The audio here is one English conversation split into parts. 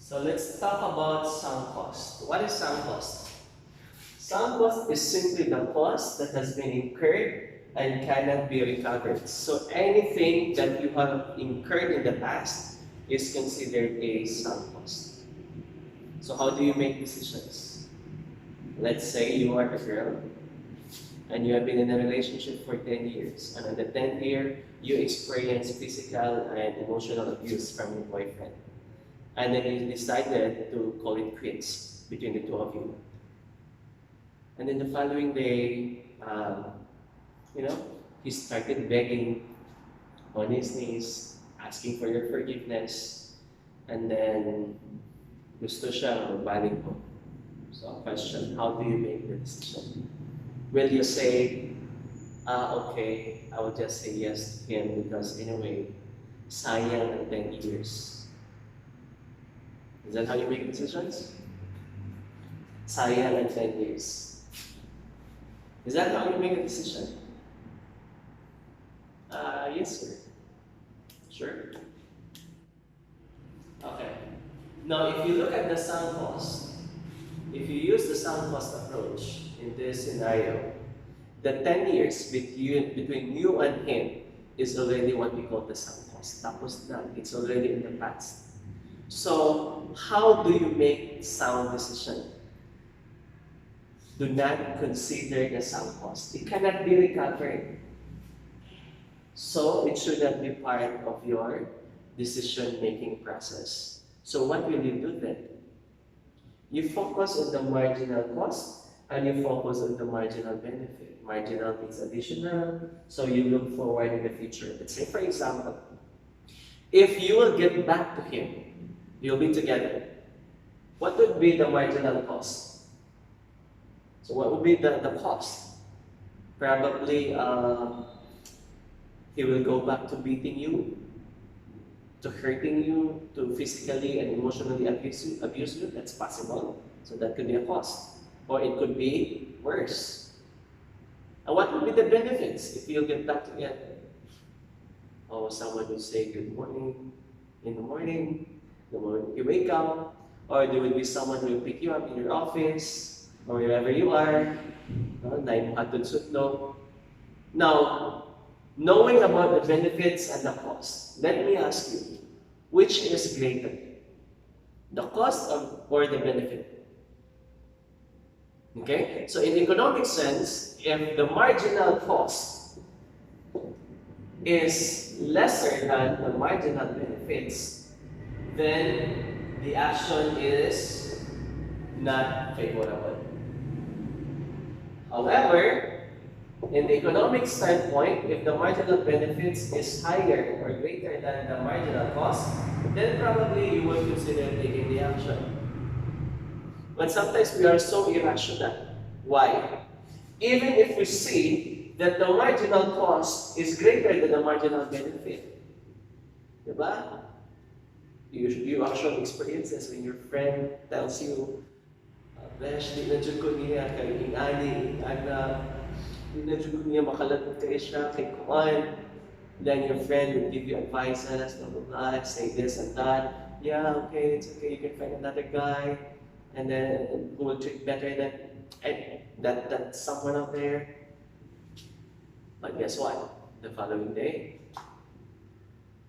So let's talk about sunk cost. What is sunk cost? Sunk cost is simply the cost that has been incurred and cannot be recovered. So anything that you have incurred in the past is considered a sunk cost. So how do you make decisions? Let's say you are a girl and you have been in a relationship for 10 years, and on the 10th year, you experience physical and emotional abuse from your boyfriend. And then you decided to call it quits between the two of you. And then the following day, you know, he started begging on his knees, asking for your forgiveness, and then gusto siya magbalik mo. So, question, how do you make the decision? Will you say, okay, I will just say yes to him because in a way, sayang ang 10 years. Is that how you make decisions? Sayang ang 10 years. Is that how you make a decision? Yes, sir. Sure. Okay. Now, if you look at the sunk cost, if you use the sunk cost approach in this scenario, the 10 years between you and him is already what we call the sunk cost. Tapos na, it's already in the past. So, how do you make sound decision? Do not consider the sunk cost. It cannot be recovered. So, it should not be part of your decision-making process. So, what will you do then? You focus on the marginal cost and you focus on the marginal benefit. Marginal means additional, so you look forward in the future. Let's say, for example, if you will get back to him, you'll be together. What would be the marginal cost? So what would be the cost? Probably he will go back to beating you, to hurting you, to physically and emotionally abuse you. That's possible. So that could be a cost. Or it could be worse. And what would be the benefits if you get back together? Oh, someone will say good morning in the morning, the moment you wake up, or there will be someone who will pick you up in your office, or wherever you are. Now, knowing about the benefits and the cost, let me ask you, which is greater? The cost or the benefit? Okay? So in economic sense, if the marginal cost is lesser than the marginal benefits, then the action is not favorable. However, in the economic standpoint, if the marginal benefits is higher or greater than the marginal cost, then probably you would consider taking the action. But sometimes we are so irrational. Why? Even if we see that the marginal cost is greater than the marginal benefit. Diba? You actually experience this when your friend tells you, Besh, di na dyan ko niya kay ingani, di na dyan ko niya makalagot kayo siya kay Kuan. Then your friend will give you advices, blah, blah, blah, say this and that. Yeah, okay, it's okay, you can find another guy. And then who will treat better than someone out there. But guess what? The following day,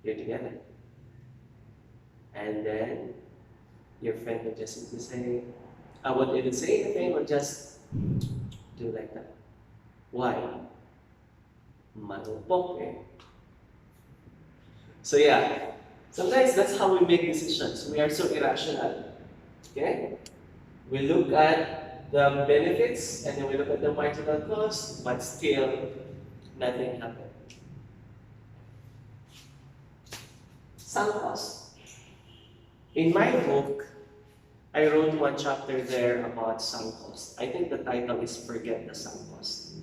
you're together. And then your friend will just simply say, I won't even say anything, or just do like that. Why? Malupok eh. So yeah, sometimes that's how we make decisions. We are so irrational. Okay? We look at the benefits and then we look at the marginal cost, but still nothing happened. Sunk cost. In my book, I wrote one chapter there about sunk cost. I think the title is Forget the Sunk Cost.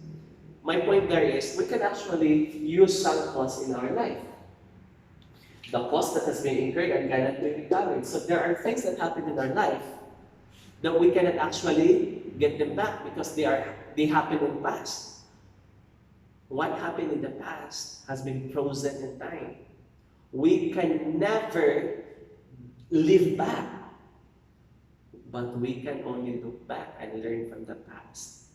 My point there is we can actually use sunk cost in our life. The cost that has been incurred and cannot be recovered. So there are things that happen in our life that we cannot actually get them back because they happen in the past. What happened in the past has been frozen in time. We can never live back But we can only look back and learn from the past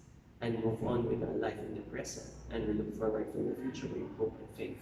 and move on with our life in the present. And we look forward to the future with hope and faith.